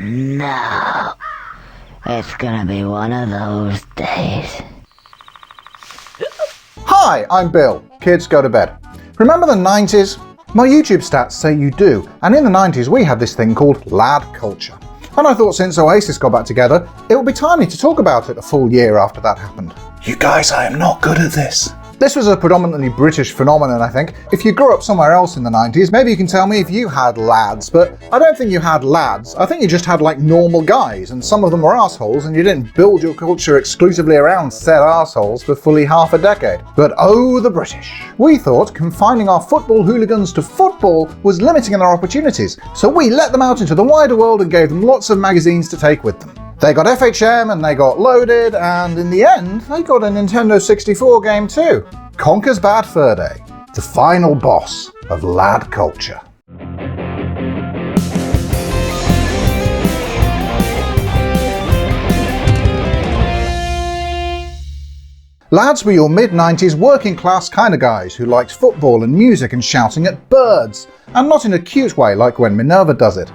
no. It's gonna be one of those days. Hi, I'm Bill. Kids, go to bed. Remember the 90s? My YouTube stats say you do, and in the 90s we had this thing called lad culture. And I thought since Oasis got back together, it would be timely to talk about it a full year after that happened. You guys, I am not good at this. This was a predominantly British phenomenon, I think. If you grew up somewhere else in the 90s, maybe you can tell me if you had lads, but I don't think you had lads. I think you just had like normal guys, and some of them were assholes, and you didn't build your culture exclusively around said assholes for fully half a decade. But oh, the British. We thought confining our football hooligans to football was limiting their opportunities, so we let them out into the wider world and gave them lots of magazines to take with them. They got FHM and they got Loaded, and in the end, they got a Nintendo 64 game too. Conker's Bad Fur Day, the final boss of lad culture. Lads were your mid-90s working class kind of guys who liked football and music and shouting at birds, and not in a cute way like when Minerva does it.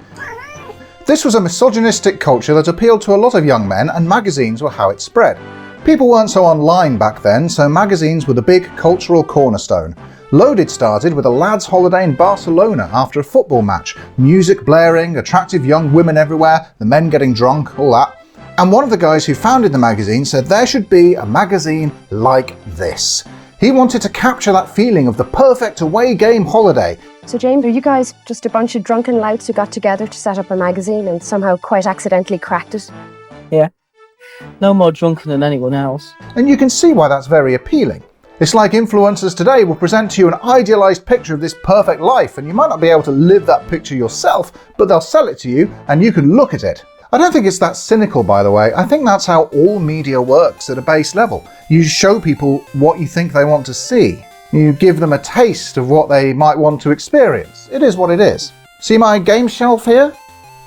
This was a misogynistic culture that appealed to a lot of young men, and magazines were how it spread. People weren't so online back then, so magazines were the big cultural cornerstone. Loaded started with a lad's holiday in Barcelona after a football match, music blaring, attractive young women everywhere, the men getting drunk, all that. And one of the guys who founded the magazine said there should be a magazine like this. He wanted to capture that feeling of the perfect away game holiday. So James, are you guys just a bunch of drunken louts who got together to set up a magazine and somehow quite accidentally cracked it? Yeah. No more drunken than anyone else. And you can see why that's very appealing. It's like influencers today will present to you an idealised picture of this perfect life, and you might not be able to live that picture yourself, but they'll sell it to you and you can look at it. I don't think it's that cynical, by the way. I think that's how all media works at a base level. You show people what you think they want to see. You give them a taste of what they might want to experience. It is what it is. See my game shelf here?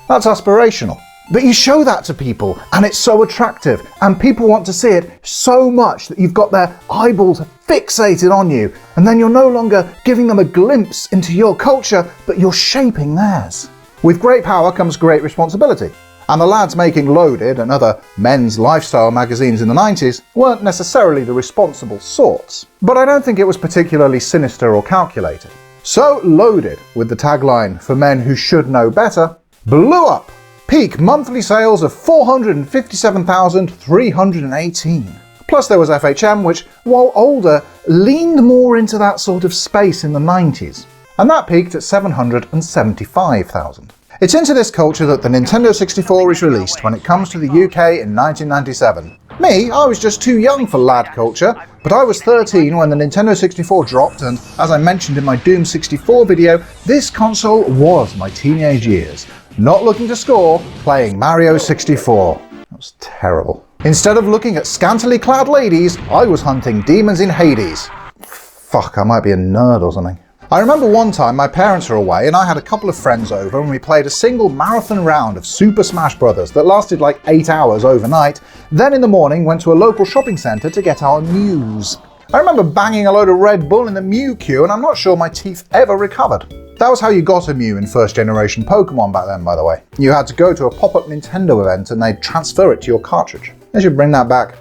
That's aspirational. But you show that to people and it's so attractive and people want to see it so much that you've got their eyeballs fixated on you, and then you're no longer giving them a glimpse into your culture, but you're shaping theirs. With great power comes great responsibility. And the lads making Loaded and other men's lifestyle magazines in the 90s weren't necessarily the responsible sorts. But I don't think it was particularly sinister or calculated. So Loaded, with the tagline "For men who should know better," blew up. Peak monthly sales of 457,318. Plus there was FHM, which, while older, leaned more into that sort of space in the 90s. And that peaked at 775,000. It's into this culture that the Nintendo 64 is released when it comes to the UK in 1997. Me, I was just too young for lad culture, but I was 13 when the Nintendo 64 dropped, and as I mentioned in my Doom 64 video, this console was my teenage years. Not looking to score, playing Mario 64. That was terrible. Instead of looking at scantily clad ladies, I was hunting demons in Hades. Fuck, I might be a nerd or something. I remember one time my parents were away and I had a couple of friends over and we played a single marathon round of Super Smash Bros. That lasted like 8 hours overnight, then in the morning went to a local shopping centre to get our Mews. I remember banging a load of Red Bull in the Mew queue and I'm not sure my teeth ever recovered. That was how you got a Mew in first generation Pokemon back then, by the way. You had to go to a pop-up Nintendo event and they'd transfer it to your cartridge. They should bring that back.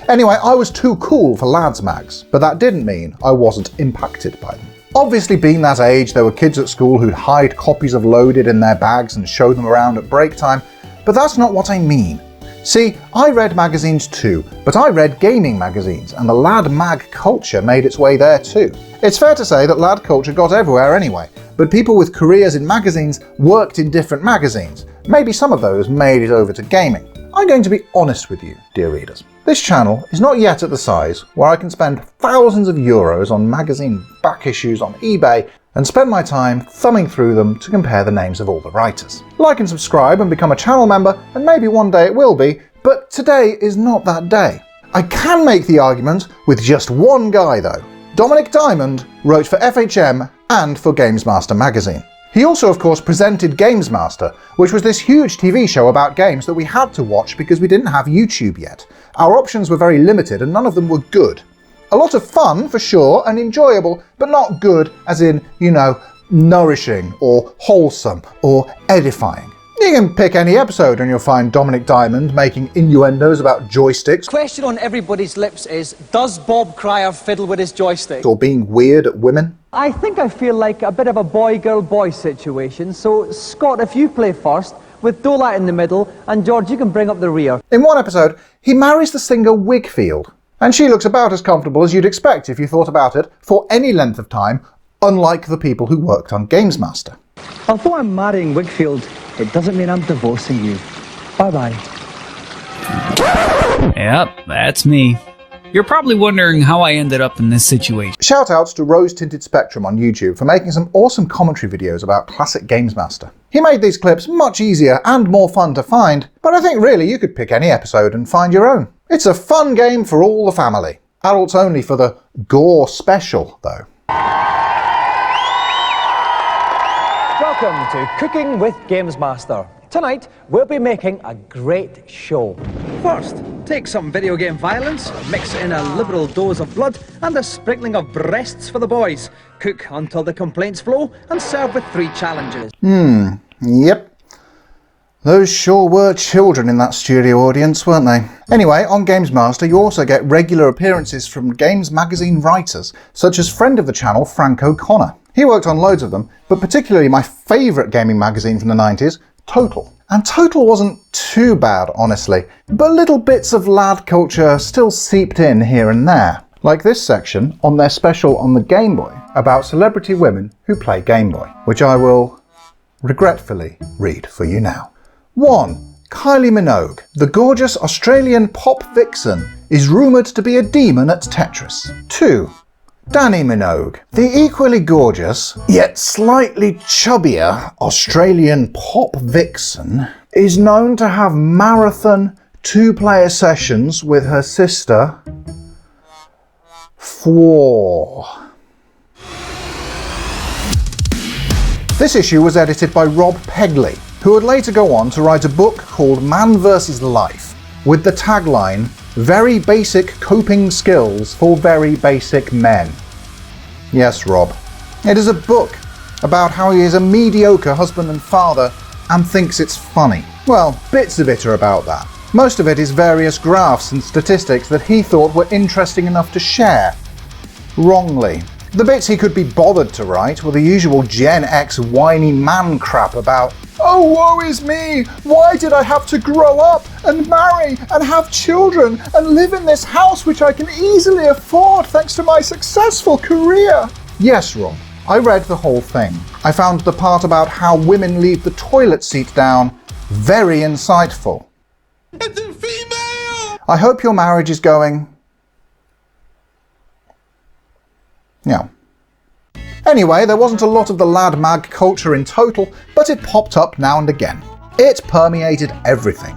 Anyway, I was too cool for lads mags, but that didn't mean I wasn't impacted by them. Obviously, being that age, there were kids at school who'd hide copies of Loaded in their bags and show them around at break time, but that's not what I mean. See, I read magazines too, but I read gaming magazines, and the lad mag culture made its way there too. It's fair to say that lad culture got everywhere anyway, but people with careers in magazines worked in different magazines. Maybe some of those made it over to gaming. I'm going to be honest with you, dear readers. This channel is not yet at the size where I can spend thousands of euros on magazine back issues on eBay and spend my time thumbing through them to compare the names of all the writers. Like and subscribe and become a channel member, and maybe one day it will be, but today is not that day. I can make the argument with just one guy though. Dominic Diamond wrote for FHM and for Gamesmaster magazine. He also, of course, presented Gamesmaster, which was this huge TV show about games that we had to watch because we didn't have YouTube yet. Our options were very limited and none of them were good. A lot of fun, for sure, and enjoyable, but not good as in, you know, nourishing or wholesome or edifying. You can pick any episode and you'll find Dominic Diamond making innuendos about joysticks. Question on everybody's lips is, does Bob Cryer fiddle with his joystick? Or being weird at women. I think I feel like a bit of a boy-girl-boy situation, so Scott, if you play first, with Dola in the middle, and George, you can bring up the rear. In one episode, he marries the singer Wigfield, and she looks about as comfortable as you'd expect if you thought about it for any length of time, unlike the people who worked on Gamesmaster. Although I'm marrying Wigfield, it doesn't mean I'm divorcing you. Bye-bye. Yep, that's me. You're probably wondering how I ended up in this situation. Shoutouts to Rose Tinted Spectrum on YouTube for making some awesome commentary videos about classic Gamesmaster. He made these clips much easier and more fun to find, but I think really you could pick any episode and find your own. It's a fun game for all the family. Adults only for the gore special, though. Welcome to Cooking with Gamesmaster. Tonight, we'll be making a great show. First, take some video game violence, mix in a liberal dose of blood, and a sprinkling of breasts for the boys. Cook until the complaints flow, and serve with 3 challenges. Yep. Those sure were children in that studio audience, weren't they? Anyway, on Gamesmaster you also get regular appearances from Games Magazine writers, such as friend of the channel Frank O'Connor. He worked on loads of them, but particularly my favourite gaming magazine from the 90s, Total. And Total wasn't too bad, honestly, but little bits of lad culture still seeped in here and there. Like this section on their special on the Game Boy about celebrity women who play Game Boy, which I will regretfully read for you now. 1. Kylie Minogue, the gorgeous Australian pop vixen, is rumoured to be a demon at Tetris. 2. Danny Minogue, the equally gorgeous, yet slightly chubbier Australian pop vixen, is known to have marathon 2-player sessions with her sister, Phwoarr. This issue was edited by Rob Pegley, who would later go on to write a book called Man vs. Life, with the tagline, "Very basic coping skills for very basic men." Yes, Rob. It is a book about how he is a mediocre husband and father and thinks it's funny. Well, bits of it are about that. Most of it is various graphs and statistics that he thought were interesting enough to share. Wrongly. The bits he could be bothered to write were the usual Gen X whiny man crap about, "Oh, woe is me! Why did I have to grow up and marry and have children and live in this house which I can easily afford thanks to my successful career?" Yes, Rob, I read the whole thing. I found the part about how women leave the toilet seat down very insightful. It's a female! I hope your marriage is going... yeah. Anyway, there wasn't a lot of the lad mag culture in Total, but it popped up now and again. It permeated everything.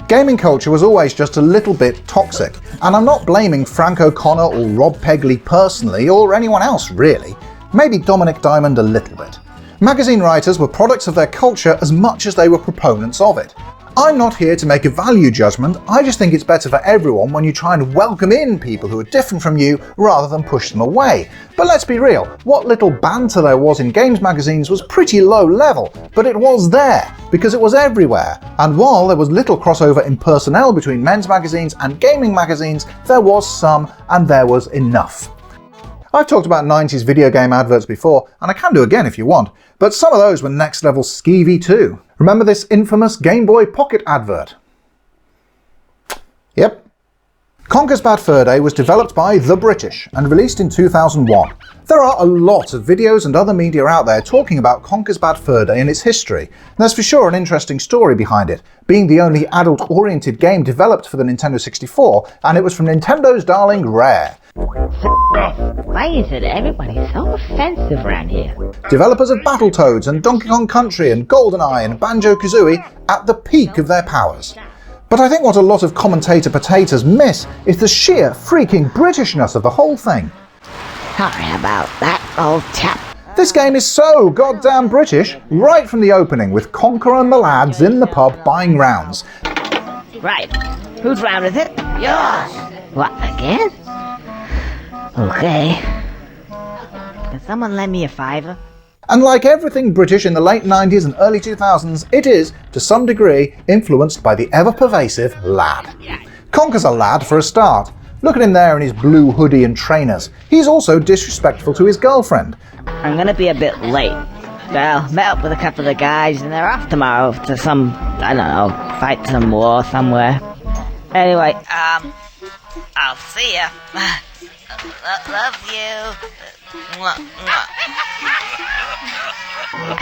Gaming culture was always just a little bit toxic, and I'm not blaming Frank O'Connor or Rob Pegley personally, or anyone else really. Maybe Dominic Diamond a little bit. Magazine writers were products of their culture as much as they were proponents of it. I'm not here to make a value judgment, I just think it's better for everyone when you try and welcome in people who are different from you rather than push them away. But let's be real, what little banter there was in games magazines was pretty low level, but it was there, because it was everywhere. And while there was little crossover in personnel between men's magazines and gaming magazines, there was some, and there was enough. I've talked about 90s video game adverts before, and I can do again if you want, but some of those were next level skeevy too. Remember this infamous Game Boy Pocket advert? Yep. Conker's Bad Fur Day was developed by the British and released in 2001. There are a lot of videos and other media out there talking about Conker's Bad Fur Day and its history. There's for sure an interesting story behind it, being the only adult-oriented game developed for the Nintendo 64, and it was from Nintendo's darling Rare. Why is it everybody so offensive around here? Developers of Battletoads and Donkey Kong Country and GoldenEye and Banjo-Kazooie at the peak of their powers. But I think what a lot of commentator potatoes miss is the sheer freaking Britishness of the whole thing. Sorry about that, old chap. This game is so goddamn British, right from the opening, with Conker and the lads in the pub buying rounds. Right. Whose round is it? Yours. What, again? Okay. Can someone lend me a $5? And like everything British in the late 90s and early 2000s, it is, to some degree, influenced by the ever-pervasive lad. Conker's a lad for a start. Look at him there in his blue hoodie and trainers. He's also disrespectful to his girlfriend. I'm gonna be a bit late. Well, met up with a couple of the guys and they're off tomorrow to some, I don't know, fight some war somewhere. Anyway, I'll see ya. Love you. Mwah, mwah.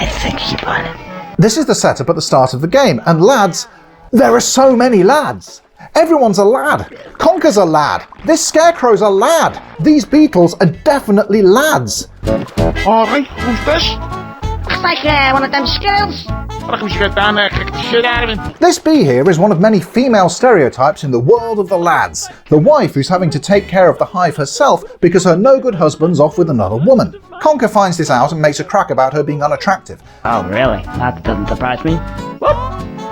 I think she won it. This is the setup at the start of the game, and lads, there are so many lads. Everyone's a lad. Conker's a lad. This Scarecrow's a lad. These beetles are definitely lads. Alright, who's this? Looks like one of them Skittles. Look, we should get down there, kick the shit out of him. This bee here is one of many female stereotypes in the world of the lads. The wife who's having to take care of the hive herself because her no-good husband's off with another woman. Conker finds this out and makes a crack about her being unattractive. Oh, really? That doesn't surprise me. Whoop!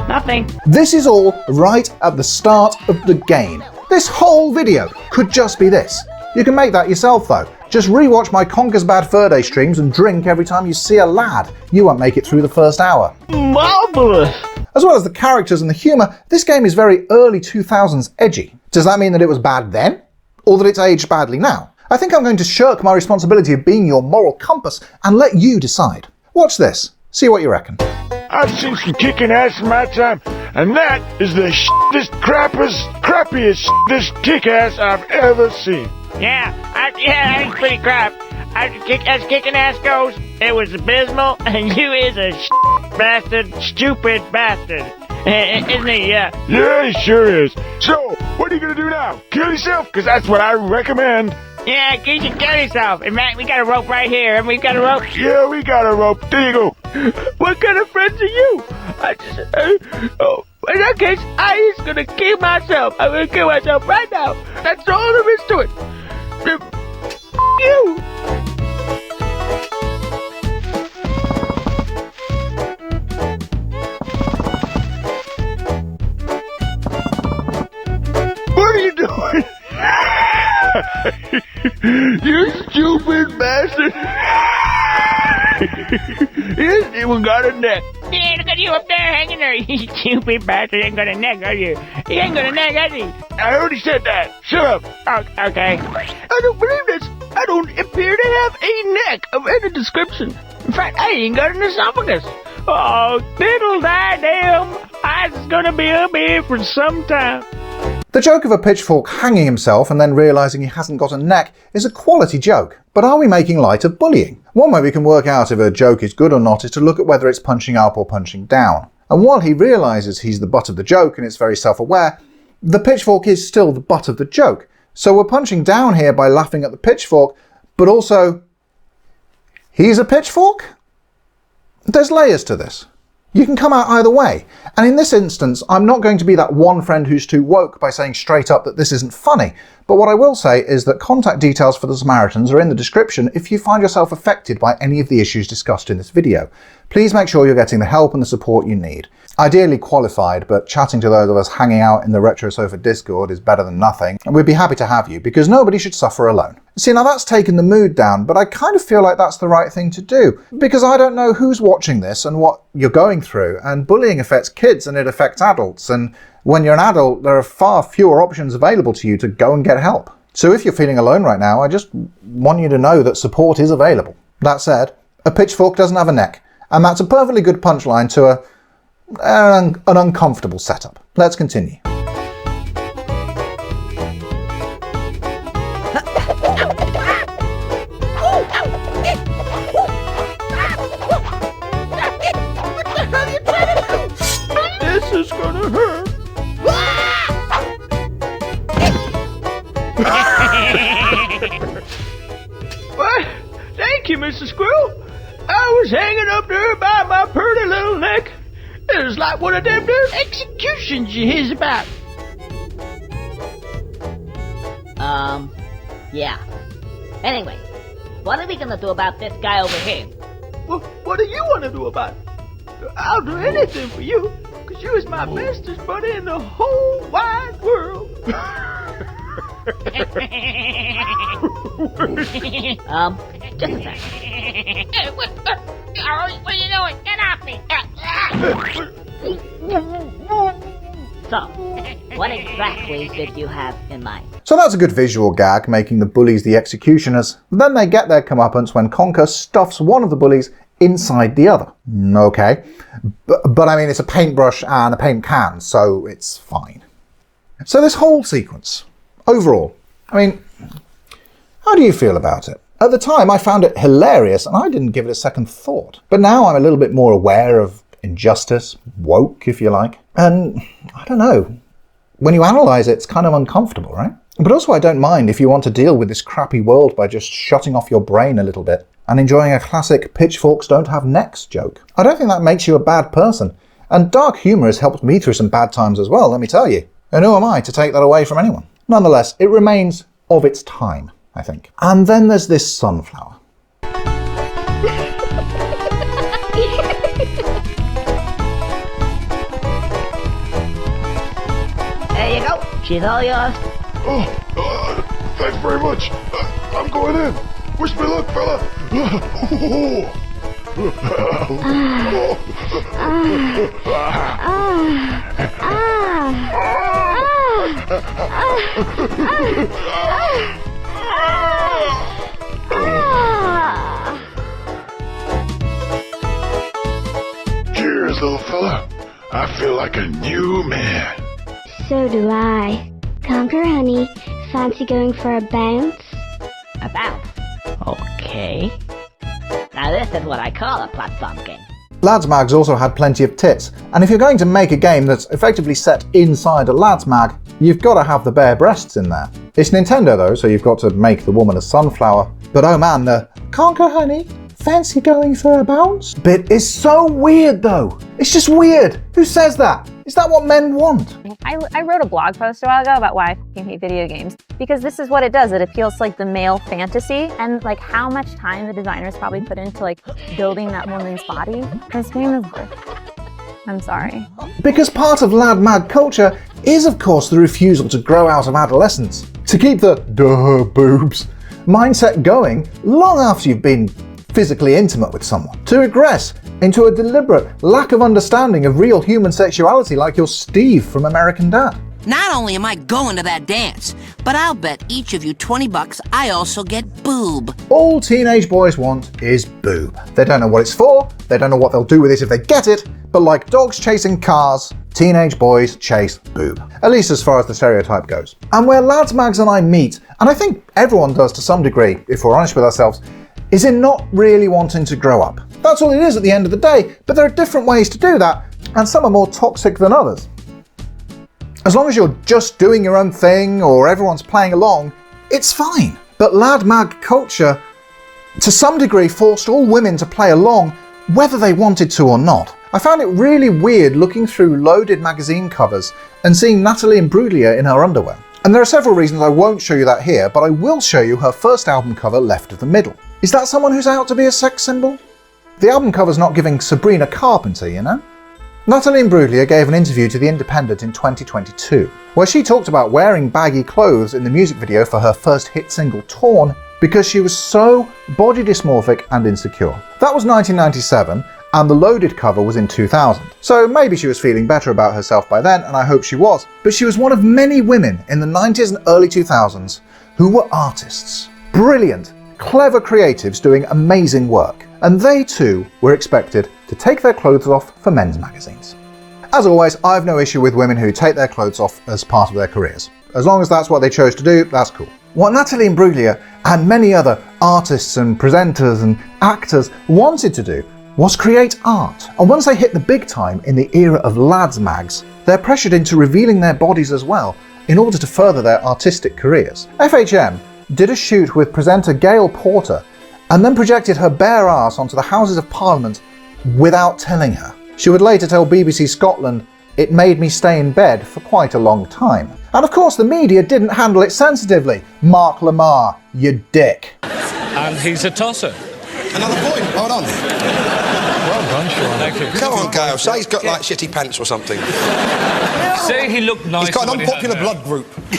Nothing. This is all right at the start of the game. This whole video could just be this. You can make that yourself though. Just rewatch my Conker's Bad Fur Day streams and drink every time you see a lad. You won't make it through the first hour. Marvellous! As well as the characters and the humour, this game is very early 2000s edgy. Does that mean that it was bad then? Or that it's aged badly now? I think I'm going to shirk my responsibility of being your moral compass and let you decide. Watch this. See what you reckon. I've seen some kicking ass in my time, and that is the crappiest kick-ass I've ever seen. Yeah, that was pretty crap. As kicking ass goes, it was abysmal, and you is a bastard, stupid bastard. Isn't he? Yeah. Yeah, he sure is. So, what are you gonna do now? Kill yourself? Because that's what I recommend. Yeah, you should kill yourself. And man, we got a rope right here. And we got a rope. Yeah, we got a rope. There you go. What kind of friends are you? In that case, I is gonna kill myself. I'm gonna kill myself right now. That's all there is to it. You. What are you doing? You stupid bastard! He hasn't even got a neck. Yeah, look at you up there hanging there. You stupid bastard ain't got a neck, are you? He ain't got a neck, has he? I already said that. Shut up. Oh, okay. I don't believe this. I don't appear to have a neck of any description. In fact, I ain't got an esophagus. Oh, diddle die damn. I was gonna be up here for some time. The joke of a pitchfork hanging himself and then realising he hasn't got a neck is a quality joke. But are we making light of bullying? One way we can work out if a joke is good or not is to look at whether it's punching up or punching down. And while he realises he's the butt of the joke and is very self-aware, the pitchfork is still the butt of the joke. So we're punching down here by laughing at the pitchfork, but also, he's a pitchfork? There's layers to this. You can come out either way. And in this instance, I'm not going to be that one friend who's too woke by saying straight up that this isn't funny. But what I will say is that contact details for the Samaritans are in the description if you find yourself affected by any of the issues discussed in this video. Please make sure you're getting the help and the support you need. Ideally qualified, but chatting to those of us hanging out in the Retro Sofa Discord is better than nothing, and we'd be happy to have you, because nobody should suffer alone. See, now that's taken the mood down, but I kind of feel like that's the right thing to do, because I don't know who's watching this and what you're going through, and bullying affects kids and it affects adults, and when you're an adult, there are far fewer options available to you to go and get help. So if you're feeling alone right now, I just want you to know that support is available. That said, a pitchfork doesn't have a neck, and that's a perfectly good punchline to an uncomfortable setup. Let's continue. This is gonna hurt. What? Thank you, Mr. Squirrel. I was hanging up there by my pretty little neck. It was like one of them there executions you hears about. Yeah. Anyway, what are we gonna do about this guy over here? Well, what do you want to do about it? I'll do anything for you, because you is my bestest buddy in the whole wide world. Just a second. What are you doing? Get off me! So, what exactly did you have in mind? So that's a good visual gag, making the bullies the executioners. Then they get their comeuppance when Conker stuffs one of the bullies inside the other. Okay. But I mean, it's a paintbrush and a paint can, so it's fine. So this whole sequence, overall, I mean, how do you feel about it? At the time, I found it hilarious and I didn't give it a second thought. But now I'm a little bit more aware of injustice, woke, if you like. And I don't know, when you analyse it, it's kind of uncomfortable, right? But also I don't mind if you want to deal with this crappy world by just shutting off your brain a little bit and enjoying a classic pitchforks don't have necks joke. I don't think that makes you a bad person. And dark humour has helped me through some bad times as well, let me tell you. And who am I to take that away from anyone? Nonetheless, it remains of its time, I think. And then there's this sunflower. There you go. She's all yours. Oh, thanks very much. I'm going in. Wish me luck, fella. Cheers, little fella. I feel like a new man. So do I. Conker, honey, fancy going for a bounce? A bounce? Okay. Now this is what I call a platform game. Lads Mags also had plenty of tits, and if you're going to make a game that's effectively set inside a Lads Mag, you've got to have the bare breasts in there. It's Nintendo though, so you've got to make the woman a sunflower. But oh man, the Conker, honey, fancy going for a bounce bit is so weird though. It's just weird. Who says that? Is that what men want? I wrote a blog post a while ago about why I fucking hate video games, because this is what it does. It appeals to like the male fantasy and like how much time the designers probably put into like building that woman's body. This game is worth. I'm sorry. Because part of lad mag culture is of course the refusal to grow out of adolescence, to keep the duh boobs mindset going long after you've been physically intimate with someone, to regress into a deliberate lack of understanding of real human sexuality like your Steve from American Dad. Not only am I going to that dance, but I'll bet each of you $20 I also get boob. All teenage boys want is boob. They don't know what it's for, they don't know what they'll do with it if they get it, but like dogs chasing cars, teenage boys chase boob. At least as far as the stereotype goes. And where Lads Mags and I meet, and I think everyone does to some degree, if we're honest with ourselves, is in not really wanting to grow up. That's all it is at the end of the day, but there are different ways to do that, and some are more toxic than others. As long as you're just doing your own thing or everyone's playing along, it's fine. But lad mag culture, to some degree, forced all women to play along, whether they wanted to or not. I found it really weird looking through loaded magazine covers and seeing Natalie Imbruglia in her underwear. And there are several reasons I won't show you that here, but I will show you her first album cover left of the middle. Is that someone who's out to be a sex symbol? The album cover's not giving Sabrina Carpenter, you know? Natalie Imbruglia gave an interview to The Independent in 2022, where she talked about wearing baggy clothes in the music video for her first hit single Torn because she was so body dysmorphic and insecure. That was 1997, and the loaded cover was in 2000. So maybe she was feeling better about herself by then, and I hope she was. But she was one of many women in the 90s and early 2000s who were artists. Brilliant, clever creatives doing amazing work. And they too were expected to take their clothes off for men's magazines. As always, I have no issue with women who take their clothes off as part of their careers. As long as that's what they chose to do, that's cool. What Natalie Imbruglia and many other artists and presenters and actors wanted to do was create art. And once they hit the big time in the era of lads mags, they're pressured into revealing their bodies as well in order to further their artistic careers. FHM did a shoot with presenter Gail Porter and then projected her bare ass onto the Houses of Parliament without telling her. She would later tell BBC Scotland, "It made me stay in bed for quite a long time." And of course the media didn't handle it sensitively. Mark Lamar, you dick. And he's a tosser. Another point, hold on. Well done, Sean. Thank you. Come on, Gail, say he's got like shitty pants or something. Say he looked nice. He's got an unpopular blood group. No,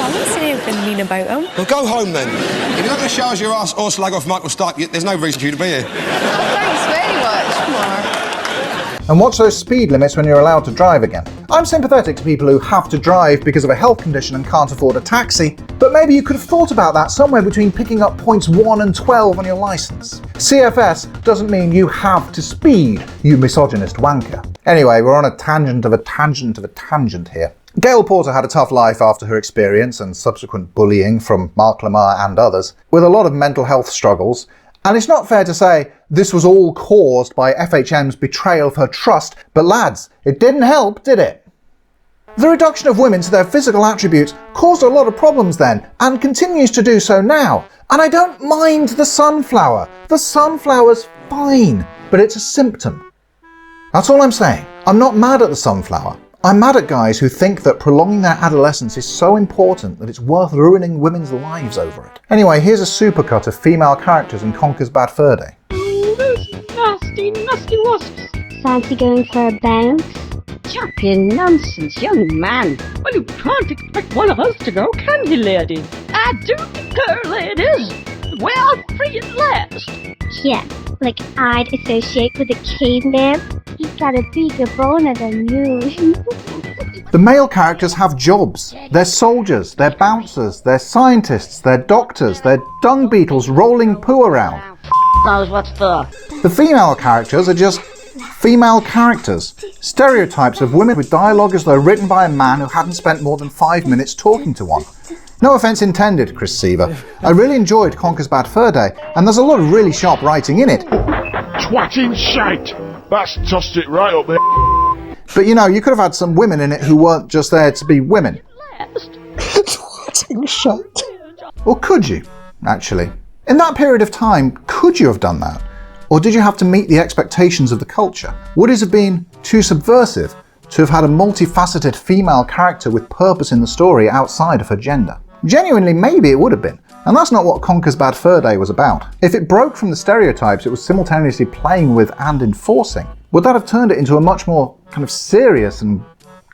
I'm not saying it's been complaining about him. Well, go home then. If you're not going to show us your ass or slag off Michael Stipe, there's no reason for you to be here. Thanks very much, Mark. And what's those speed limits when you're allowed to drive again? I'm sympathetic to people who have to drive because of a health condition and can't afford a taxi, but maybe you could have thought about that somewhere between picking up points 1 and 12 on your license. CFS doesn't mean you have to speed, you misogynist wanker. Anyway, we're on a tangent of a tangent of a tangent here. Gail Porter had a tough life after her experience and subsequent bullying from Mark Lamar and others, with a lot of mental health struggles. And it's not fair to say this was all caused by FHM's betrayal of her trust, but lads, it didn't help, did it? The reduction of women to their physical attributes caused a lot of problems then, and continues to do so now. And I don't mind the sunflower. The sunflower's fine, but it's a symptom. That's all I'm saying. I'm not mad at the sunflower. I'm mad at guys who think that prolonging their adolescence is so important that it's worth ruining women's lives over it. Anyway, here's a supercut of female characters in Conker's Bad Fur Day. Nasty, nasty wasps. Fancy going for a bounce? Jumping nonsense, young man. Well, you can't expect one of us to go, can you, ladies? I do concur, ladies. Well, free at last. Yeah, like I'd associate with a caveman. He's got a bigger boner than you. The male characters have jobs. They're soldiers, they're bouncers, they're scientists, they're doctors, they're dung beetles rolling poo around. Knows what's for. The female characters are just female characters. Stereotypes of women with dialogue as though written by a man who hadn't spent more than 5 minutes talking to one. No offence intended, Chris Seaver. I really enjoyed Conker's Bad Fur Day, and there's a lot of really sharp writing in it. Twatting shite! That's tossed it right up there. But you know, you could have had some women in it who weren't just there to be women. Twatting shite. Or could you, actually? In that period of time, could you have done that? Or did you have to meet the expectations of the culture? Would it have been too subversive to have had a multifaceted female character with purpose in the story outside of her gender? Genuinely, maybe it would have been. And that's not what Conker's Bad Fur Day was about. If it broke from the stereotypes it was simultaneously playing with and enforcing, would that have turned it into a much more kind of serious and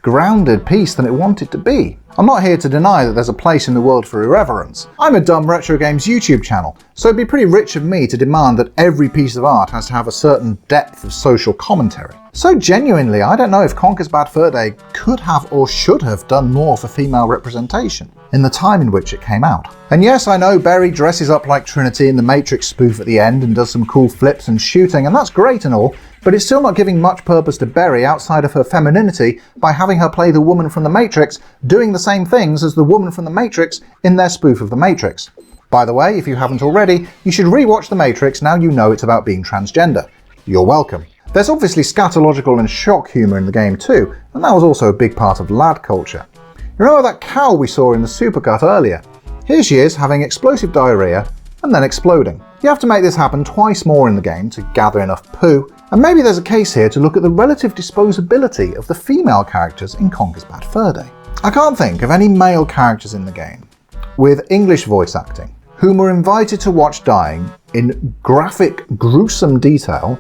grounded piece than it wanted to be? I'm not here to deny that there's a place in the world for irreverence. I'm a dumb retro games YouTube channel, so it'd be pretty rich of me to demand that every piece of art has to have a certain depth of social commentary. So genuinely, I don't know if Conker's Bad Fur Day could have or should have done more for female representation in the time in which it came out. And yes, I know Berry dresses up like Trinity in the Matrix spoof at the end and does some cool flips and shooting, and that's great and all, but it's still not giving much purpose to Berry outside of her femininity by having her play the woman from the Matrix, doing the same things as the woman from the Matrix in their spoof of the Matrix. By the way, if you haven't already, you should rewatch the Matrix now you know it's about being transgender. You're welcome. There's obviously scatological and shock humour in the game too, and that was also a big part of lad culture. You remember that cow we saw in the supercut earlier? Here she is having explosive diarrhea and then exploding. You have to make this happen twice more in the game to gather enough poo, and maybe there's a case here to look at the relative disposability of the female characters in Conker's Bad Fur Day. I can't think of any male characters in the game with English voice acting whom were invited to watch dying in graphic, gruesome detail,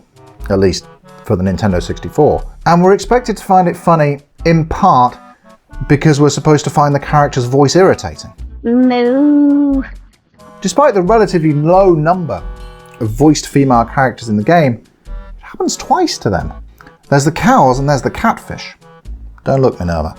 at least for the Nintendo 64, and were expected to find it funny in part because we're supposed to find the character's voice irritating. Moo. Despite the relatively low number of voiced female characters in the game, it happens twice to them. There's the cows and there's the catfish. Don't look, Minerva.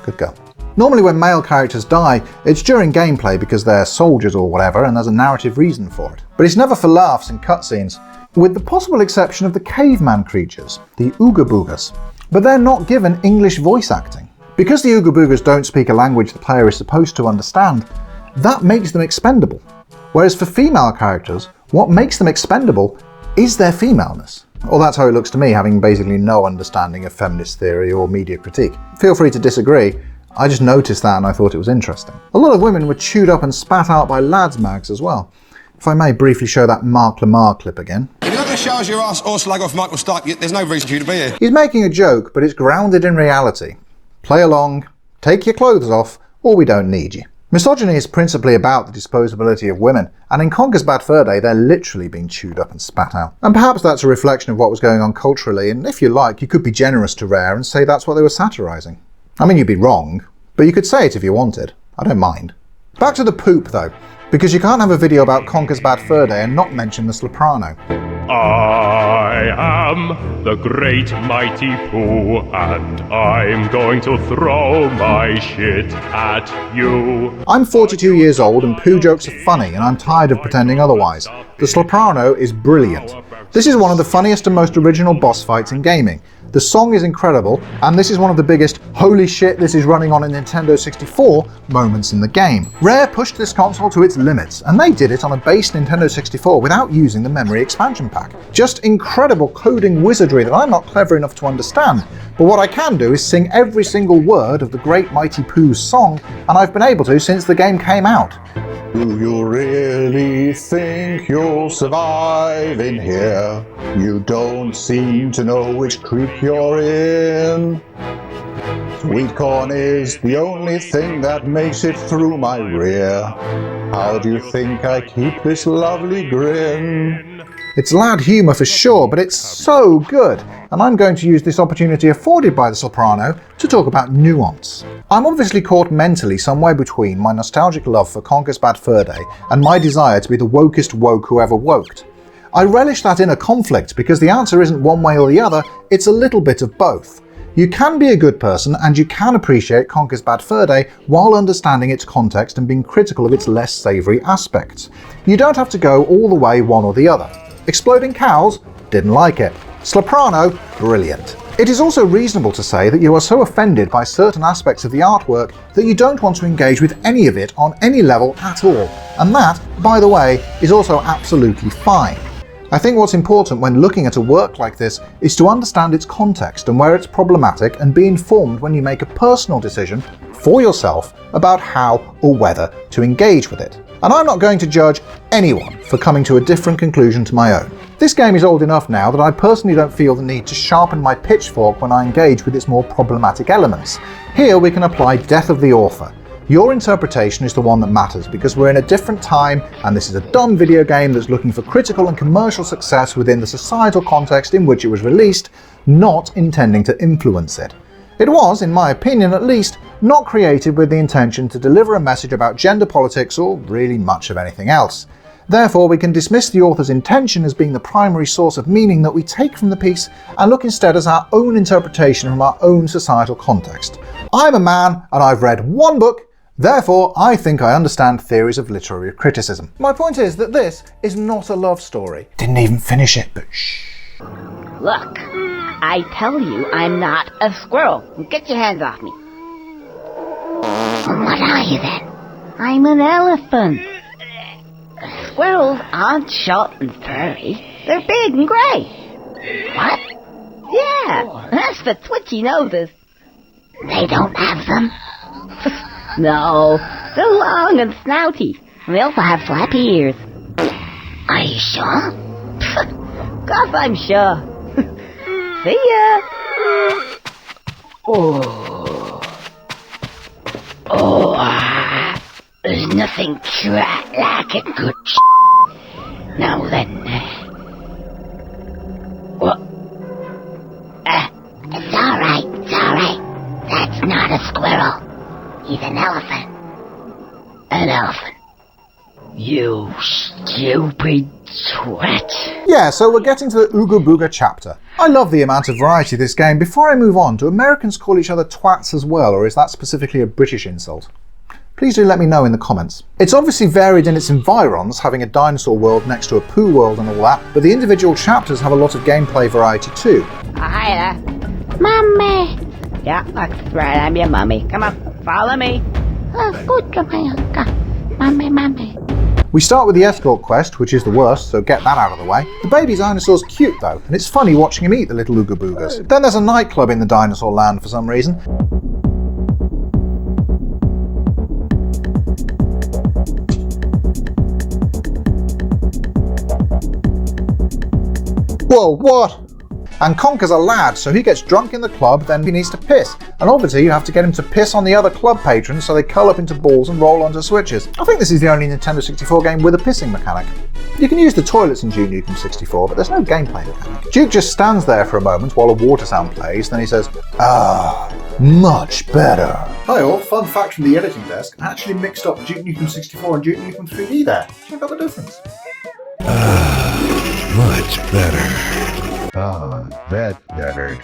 Good girl. Normally when male characters die, it's during gameplay because they're soldiers or whatever and there's a narrative reason for it. But it's never for laughs in cutscenes, with the possible exception of the caveman creatures, the Ooga Boogas. But they're not given English voice acting. Because the Ooga Boogas don't speak a language the player is supposed to understand, that makes them expendable. Whereas for female characters, what makes them expendable is their femaleness. Or that's how it looks to me, having basically no understanding of feminist theory or media critique. Feel free to disagree, I just noticed that and I thought it was interesting. A lot of women were chewed up and spat out by lads mags as well. If I may briefly show that Mark Lamar clip again. If you're not going to show us your ass or slag off Michael Stipe, there's no reason for you to be here. He's making a joke, but it's grounded in reality. Play along, take your clothes off, or we don't need you. Misogyny is principally about the disposability of women, and in Conker's Bad Fur Day they're literally being chewed up and spat out. And perhaps that's a reflection of what was going on culturally, and if you like, you could be generous to Rare and say that's what they were satirising. I mean, you'd be wrong, but you could say it if you wanted. I don't mind. Back to the poop though, because you can't have a video about Conker's Bad Fur Day and not mention the Soprano. I am the great mighty Pooh, and I'm going to throw my shit at you. I'm 42 years old and poo jokes are funny, and I'm tired of pretending otherwise. The Soprano is brilliant. This is one of the funniest and most original boss fights in gaming. The song is incredible, and this is one of the biggest "holy shit, this is running on a Nintendo 64" moments in the game. Rare pushed this console to its limits, and they did it on a base Nintendo 64 without using the memory expansion pack. Just incredible coding wizardry that I'm not clever enough to understand, but what I can do is sing every single word of the Great Mighty Pooh's song, and I've been able to since the game came out. Do you really think you'll survive in here? You don't seem to know which creek you're in. Sweet corn is the only thing that makes it through my rear. How do you think I keep this lovely grin? It's lad humour for sure, but it's so good, and I'm going to use this opportunity afforded by the Soprano to talk about nuance. I'm obviously caught mentally somewhere between my nostalgic love for Conker's Bad Fur Day and my desire to be the wokest woke who ever woked. I relish that inner conflict because the answer isn't one way or the other, it's a little bit of both. You can be a good person and you can appreciate Conker's Bad Fur Day while understanding its context and being critical of its less savoury aspects. You don't have to go all the way one or the other. Exploding Cows? Didn't like it. Soprano? Brilliant. It is also reasonable to say that you are so offended by certain aspects of the artwork that you don't want to engage with any of it on any level at all. And that, by the way, is also absolutely fine. I think what's important when looking at a work like this is to understand its context and where it's problematic and be informed when you make a personal decision for yourself about how or whether to engage with it. And I'm not going to judge anyone for coming to a different conclusion to my own. This game is old enough now that I personally don't feel the need to sharpen my pitchfork when I engage with its more problematic elements. Here we can apply Death of the Author. Your interpretation is the one that matters because we're in a different time and this is a dumb video game that's looking for critical and commercial success within the societal context in which it was released, not intending to influence it. It was, in my opinion at least, not created with the intention to deliver a message about gender politics or really much of anything else. Therefore, we can dismiss the author's intention as being the primary source of meaning that we take from the piece and look instead as our own interpretation from our own societal context. I'm a man and I've read one book, therefore I think I understand theories of literary criticism. My point is that this is not a love story. Didn't even finish it, but shh. Look, I tell you I'm not a squirrel. Get your hands off me. What are you then? I'm an elephant. Squirrels aren't short and furry. They're big and grey. What? Yeah, that's for twitchy noses. They don't have them? No, they're long and snouty. And they also have flappy ears. Are you sure? Course I'm sure. See ya! There's nothing quite like a good Now then, what? It's alright. That's not a squirrel. He's an elephant. An elephant. You stupid twat. Yeah, so we're getting to the Ooga Booga chapter. I love the amount of variety of this game. Before I move on, do Americans call each other twats as well, or is that specifically a British insult? Please do let me know in the comments. It's obviously varied in its environs, having a dinosaur world next to a poo world and all that, but the individual chapters have a lot of gameplay variety too. Hi there. Mummy. Yeah, that's right, I'm your mummy. Come on, follow me. Good, Mummy. We start with the escort quest, which is the worst, so get that out of the way. The baby dinosaur's cute though, and it's funny watching him eat the little Ooga Boogas. Then there's a nightclub in the dinosaur land for some reason. Whoa, what? And Conker's a lad, so he gets drunk in the club, then he needs to piss. And obviously you have to get him to piss on the other club patrons so they curl up into balls and roll onto switches. I think this is the only Nintendo 64 game with a pissing mechanic. You can use the toilets in Duke Nukem 64, but there's no gameplay mechanic. Duke just stands there for a moment while a water sound plays, then he says, much better. Hi all, fun fact from the editing desk. I actually mixed up Duke Nukem 64 and Duke Nukem 3D there. Check out the difference. Much better. That better.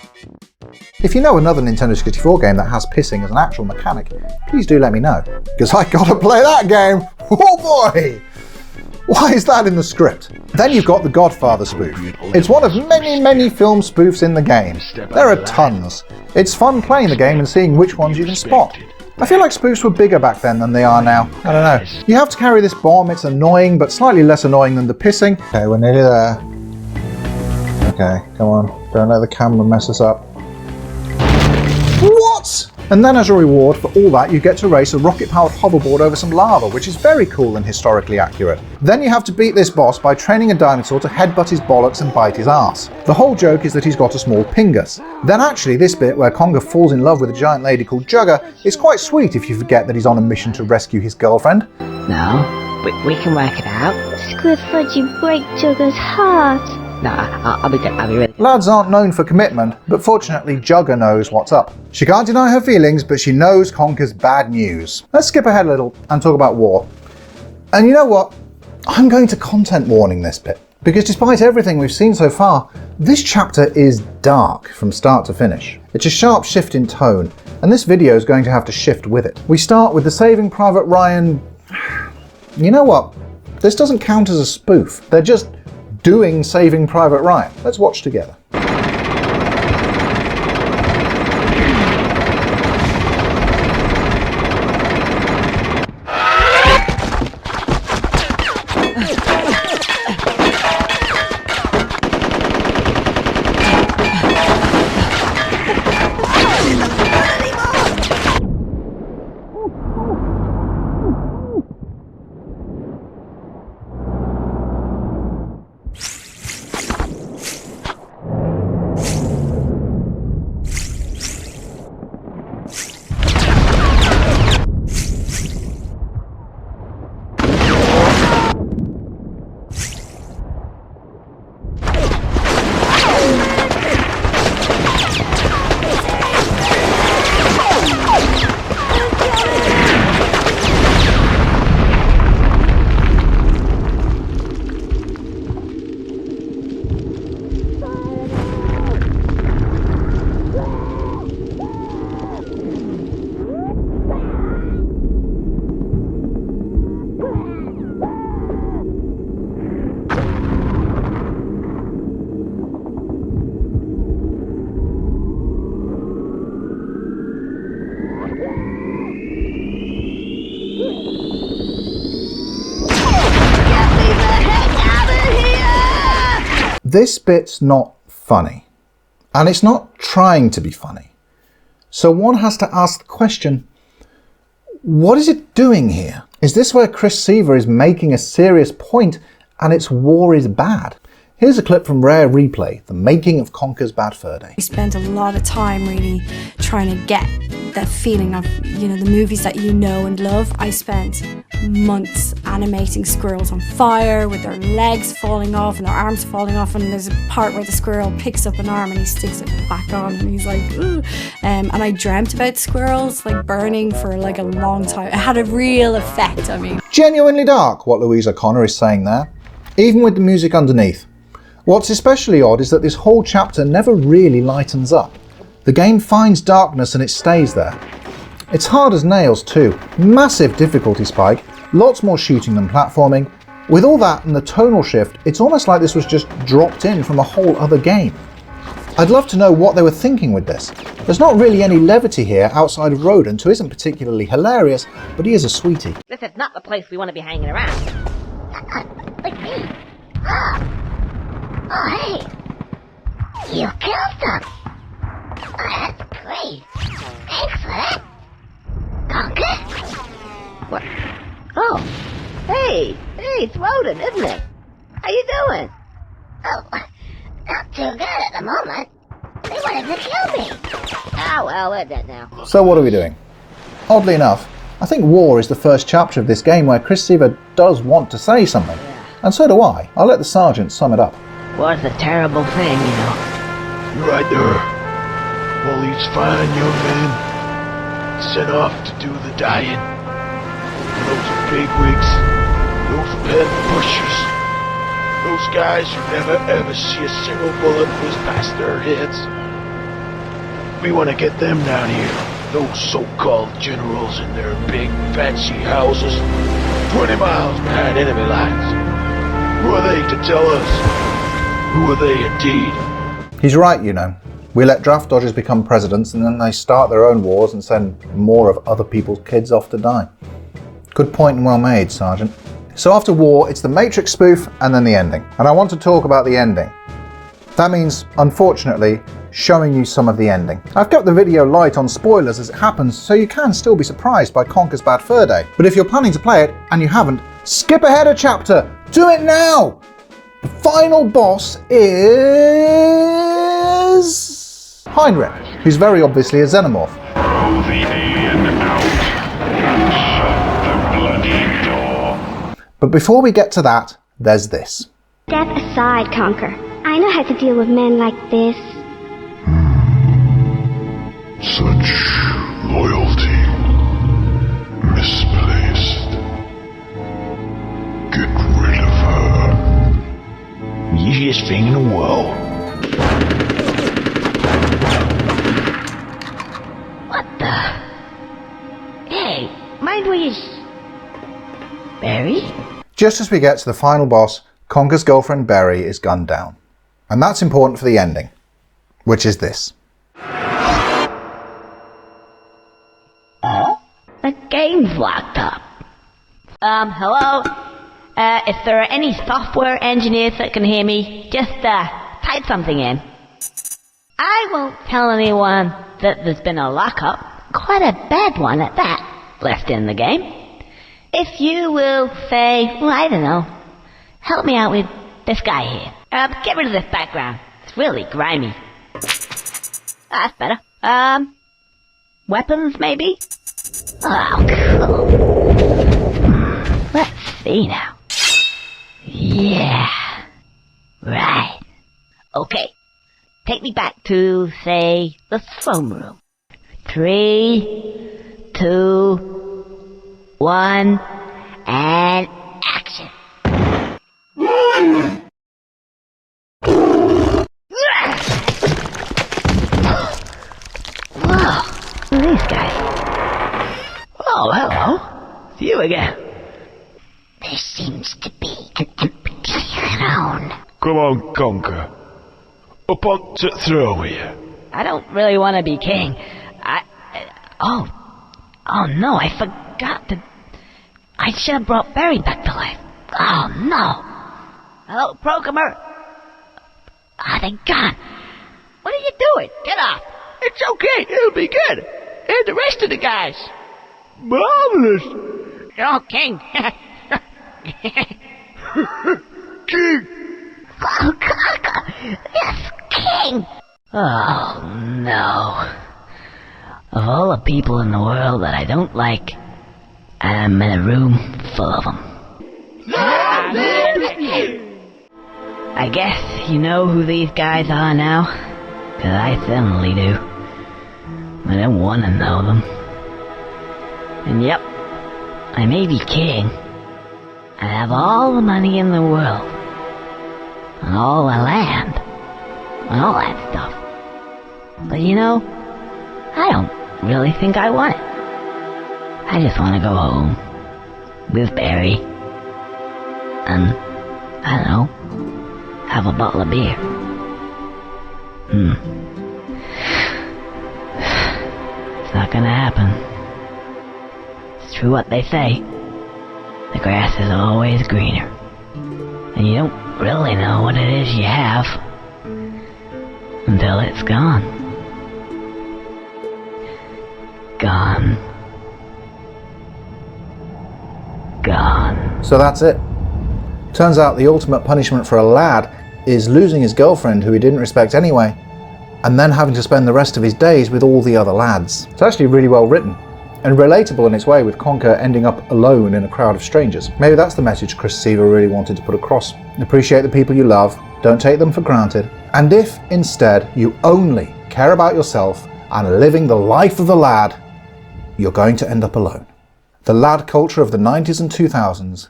If you know another Nintendo 64 game that has pissing as an actual mechanic, please do let me know, because I gotta play that game! Oh boy! Why is that in the script? Then you've got the Godfather spoof. It's one of many film spoofs in the game. There are tons. It's fun playing the game and seeing which ones you can spot. I feel like spoofs were bigger back then than they are now. I don't know. You have to carry this bomb, it's annoying, but slightly less annoying than the pissing. Okay, we're nearly there. Okay, come on. Don't let the camera mess us up. What? And then as a reward for all that, you get to race a rocket-powered hoverboard over some lava, which is very cool and historically accurate. Then you have to beat this boss by training a dinosaur to headbutt his bollocks and bite his ass. The whole joke is that he's got a small pingus. Then actually this bit where Conker falls in love with a giant lady called Jugger is quite sweet if you forget that he's on a mission to rescue his girlfriend. No, we can work it out. Squidfudge, you break Jugger's heart. No, I'll be really... Lads aren't known for commitment, but fortunately Jugger knows what's up. She can't deny her feelings, but she knows Conker's bad news. Let's skip ahead a little and talk about war. And you know what? I'm going to content warning this bit, because despite everything we've seen so far, this chapter is dark from start to finish. It's a sharp shift in tone, and this video is going to have to shift with it. We start with the Saving Private Ryan... You know what? This doesn't count as a spoof. They're just doing Saving Private Ryan. Let's watch together. This bit's not funny, and it's not trying to be funny. So one has to ask the question, what is it doing here? Is this where Chris Seaver is making a serious point and its war is bad? Here's a clip from Rare Replay, the making of Conker's Bad Fur Day. We spent a lot of time really trying to get that feeling of, you know, the movies that you know and love. I spent months animating squirrels on fire with their legs falling off and their arms falling off, and there's a part where the squirrel picks up an arm and he sticks it back on and he's like, ooh. And I dreamt about squirrels like burning for like a long time. It had a real effect on me. Genuinely dark, what Louise O'Connor is saying there, even with the music underneath. What's especially odd is that this whole chapter never really lightens up. The game finds darkness and it stays there. It's hard as nails too, massive difficulty spike, lots more shooting than platforming. With all that and the tonal shift, it's almost like this was just dropped in from a whole other game. I'd love to know what they were thinking with this. There's not really any levity here outside of Rodent, who isn't particularly hilarious, but he is a sweetie. This is not the place we want to be hanging around. Like me. Oh, hey. You killed them. Oh, that's great. Thanks for that. Conker? What? Oh. Hey, it's Rodent, isn't it? How you doing? Oh, not too good at the moment. They wanted to kill me. Oh, well, we're dead now. So what are we doing? Oddly enough, I think War is the first chapter of this game where Chris Seaver does want to say something. And so do I. I'll let the sergeant sum it up. War's a terrible thing, you know. You're right there. Bullies fine, young man. get sent off to do the dying. Those bigwigs, those pen pushers, those guys who never ever see a single bullet whiz past their heads. We want to get them down here. Those so-called generals in their big fancy houses, 20 miles behind enemy lines. Who are they to tell us? Who are they indeed? He's right, you know. We let draft dodgers become presidents and then they start their own wars and send more of other people's kids off to die. Good point and well made, Sergeant. So after war, it's the Matrix spoof and then the ending. And I want to talk about the ending. That means, unfortunately, showing you some of the ending. I've kept the video light on spoilers as it happens, so you can still be surprised by Conker's bad fur day. But if you're planning to play it and you haven't, skip ahead a chapter! Do it now! The final boss is Heinrich, who's very obviously a xenomorph. Throw the alien out and shut the bloody door. But before we get to that, there's this. Step aside, Conker. I know how to deal with men like this. Such loyalty. Misplaced. Get rid of her. Easiest thing in the world. What the? Hey, mind where you... Barry? Just as we get to the final boss, Conker's girlfriend Berry is gunned down. And that's important for the ending, which is this. The game's locked up. Hello? If there are any software engineers that can hear me, just, type something in. I won't tell anyone that there's been a lockup, quite a bad one at that, left in the game. If you will say, well, I don't know, help me out with this guy here. Get rid of this background. It's really grimy. That's better. Weapons, maybe? Oh, cool. Let's see now. Yeah. Right. Okay. Take me back to, say, the throne room. 3, 2, 1, and action. Whoa, who are these guys? Oh, hello. It's you again. There seems to be an empty throne. Come on, Conker. Up on to the throne with you. I don't really want to be king. Oh no, I forgot to... I should have brought Barry back to life. Oh no. Hello, programmer. They're gone. What are you doing? Get off. It's okay, it'll be good. And the rest of the guys. Marvelous. Oh, king. King. Oh, Conker. Yes, king. Oh no. Of all the people in the world that I don't like, I'm in a room full of them. I guess you know who these guys are now? 'Cause I certainly do. I don't want to know them. And yep, I may be king. I have all the money in the world. And all the land. And all that stuff. But you know, I don't really think I want it. I just want to go home with Barry and, I don't know, have a bottle of beer. It's not gonna happen. It's true what they say. The grass is always greener. And you don't really know what it is you have until it's gone. Gone. Gone. So that's it. Turns out the ultimate punishment for a lad is losing his girlfriend who he didn't respect anyway, and then having to spend the rest of his days with all the other lads. It's actually really well written, and relatable in its way, with Conker ending up alone in a crowd of strangers. Maybe that's the message Chris Seaver really wanted to put across. Appreciate the people you love, don't take them for granted, and if instead you only care about yourself and living the life of the lad, you're going to end up alone. The lad culture of the 90s and 2000s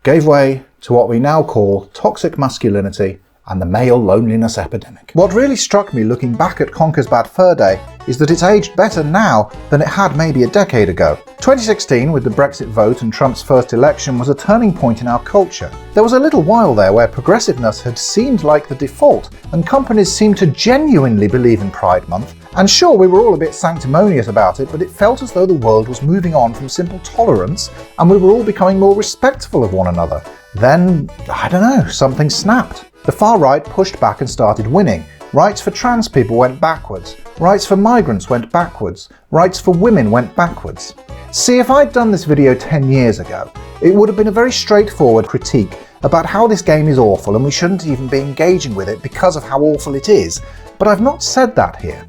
gave way to what we now call toxic masculinity and the male loneliness epidemic. What really struck me looking back at Conker's Bad Fur Day is that it's aged better now than it had maybe a decade ago. 2016, with the Brexit vote and Trump's first election, was a turning point in our culture. There was a little while there where progressiveness had seemed like the default, and companies seemed to genuinely believe in Pride Month. And sure, we were all a bit sanctimonious about it, but it felt as though the world was moving on from simple tolerance and we were all becoming more respectful of one another. Then, I don't know, something snapped. The far right pushed back and started winning. Rights for trans people went backwards. Rights for migrants went backwards. Rights for women went backwards. See, if I'd done this video 10 years ago, it would have been a very straightforward critique about how this game is awful and we shouldn't even be engaging with it because of how awful it is. But I've not said that here.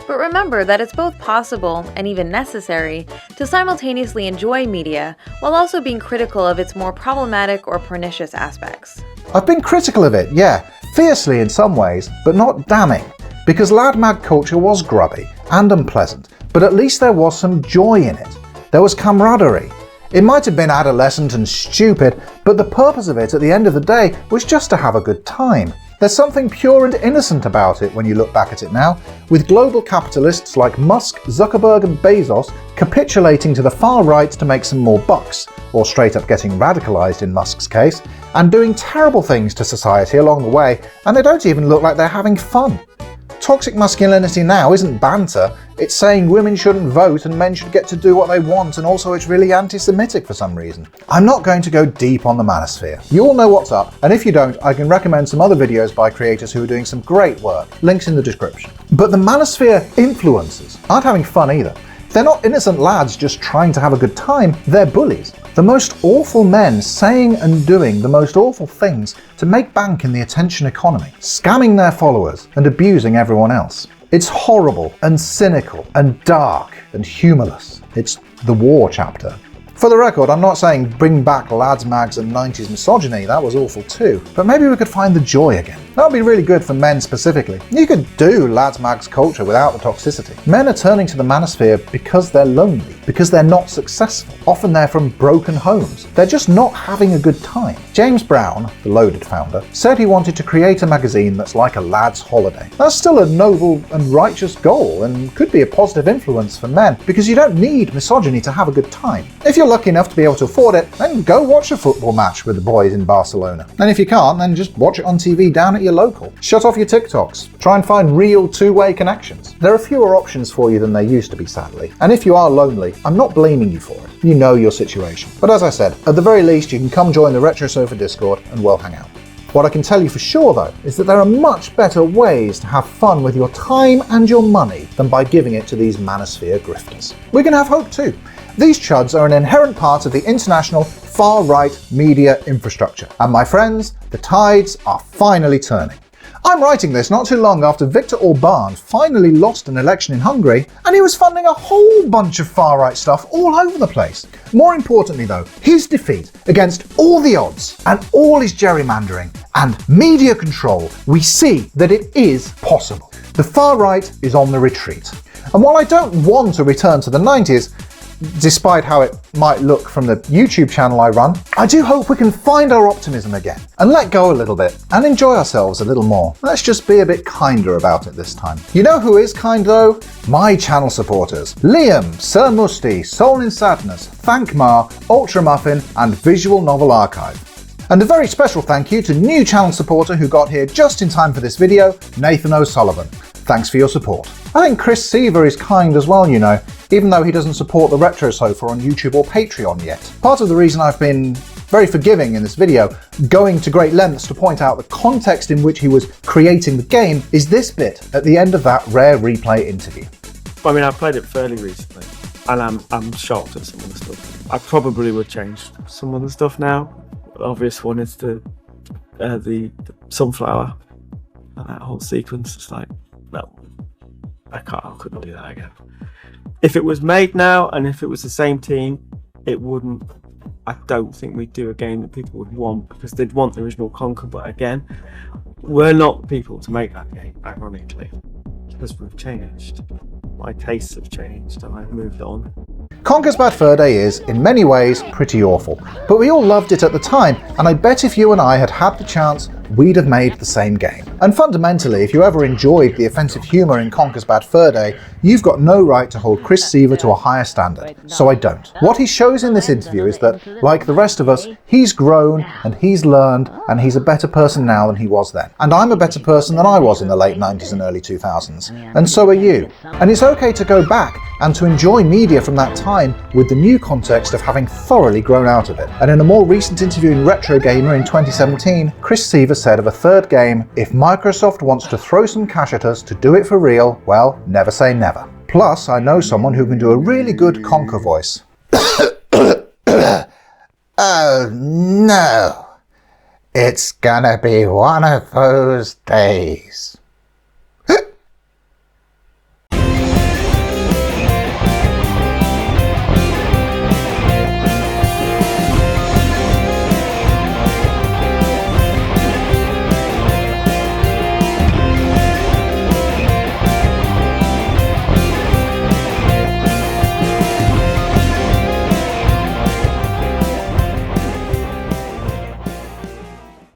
But remember that it's both possible, and even necessary, to simultaneously enjoy media while also being critical of its more problematic or pernicious aspects. I've been critical of it, yeah, fiercely in some ways, but not damning, because lad mag culture was grubby and unpleasant, but at least there was some joy in it. There was camaraderie. It might have been adolescent and stupid, but the purpose of it at the end of the day was just to have a good time. There's something pure and innocent about it when you look back at it now, with global capitalists like Musk, Zuckerberg and Bezos capitulating to the far right to make some more bucks, or straight up getting radicalized in Musk's case, and doing terrible things to society along the way, and they don't even look like they're having fun. Toxic masculinity now isn't banter, it's saying women shouldn't vote and men should get to do what they want, and also it's really anti-Semitic for some reason. I'm not going to go deep on the manosphere. You all know what's up, and if you don't, I can recommend some other videos by creators who are doing some great work, links in the description. But the manosphere influencers aren't having fun either. They're not innocent lads just trying to have a good time, they're bullies. The most awful men saying and doing the most awful things to make bank in the attention economy, scamming their followers and abusing everyone else. It's horrible and cynical and dark and humorless. It's the war chapter. For the record, I'm not saying bring back lads mags and 90s misogyny, that was awful too, but maybe we could find the joy again. That would be really good for men specifically. You could do lads mags culture without the toxicity. Men are turning to the manosphere because they're lonely, because they're not successful. Often they're from broken homes. They're just not having a good time. James Brown, the Loaded founder, said he wanted to create a magazine that's like a lad's holiday. That's still a noble and righteous goal and could be a positive influence for men, because you don't need misogyny to have a good time. If you're lucky enough to be able to afford it, then go watch a football match with the boys in Barcelona. And if you can't, then just watch it on TV down at your local. Shut off your TikToks. Try and find real two-way connections. There are fewer options for you than there used to be, sadly. And if you are lonely, I'm not blaming you for it. You know your situation. But as I said, at the very least, you can come join the Retro Sofa Discord and we'll hang out. What I can tell you for sure, though, is that there are much better ways to have fun with your time and your money than by giving it to these manosphere grifters. We can have hope too. These chuds are an inherent part of the international far-right media infrastructure. And my friends, the tides are finally turning. I'm writing this not too long after Viktor Orban finally lost an election in Hungary, and he was funding a whole bunch of far-right stuff all over the place. More importantly though, his defeat against all the odds and all his gerrymandering and media control, we see that it is possible. The far-right is on the retreat. And while I don't want to return to the 90s, despite how it might look from the YouTube channel I run, I do hope we can find our optimism again and let go a little bit and enjoy ourselves a little more. Let's just be a bit kinder about it this time. You know who is kind though? My channel supporters. Liam, Sir Musty, Soul in Sadness, Thankmar, Ultra Muffin and Visual Novel Archive. And a very special thank you to new channel supporter who got here just in time for this video, Nathan O'Sullivan. Thanks for your support. I think Chris Seaver is kind as well, you know, even though he doesn't support the Retro Sofa on YouTube or Patreon yet. Part of the reason I've been very forgiving in this video, going to great lengths to point out the context in which he was creating the game, is this bit at the end of that Rare Replay interview. I mean, I played it fairly recently, and I'm shocked at some of the stuff. I probably would change some of the stuff now. The obvious one is the sunflower, and that whole sequence. It's like, no, I couldn't do that again. If it was made now, and if it was the same team, it wouldn't. I don't think we'd do a game that people would want, because they'd want the original Conker. But again, we're not the people to make that game, ironically, because we've changed. My tastes have changed, and I've moved on. Conker's Bad Fur Day is, in many ways, pretty awful, but we all loved it at the time, and I bet if you and I had had the chance, we'd have made the same game. And fundamentally, if you ever enjoyed the offensive humour in Conker's Bad Fur Day, you've got no right to hold Chris Seaver to a higher standard. So I don't. What he shows in this interview is that, like the rest of us, he's grown and he's learned and he's a better person now than he was then. And I'm a better person than I was in the late 90s and early 2000s. And so are you. And it's okay to go back and to enjoy media from that time with the new context of having thoroughly grown out of it. And in a more recent interview in Retro Gamer in 2017, Chris Seaver said of a third game, if Microsoft wants to throw some cash at us to do it for real, well, never say never. Plus, I know someone who can do a really good Conker voice. Oh no, it's gonna be one of those days.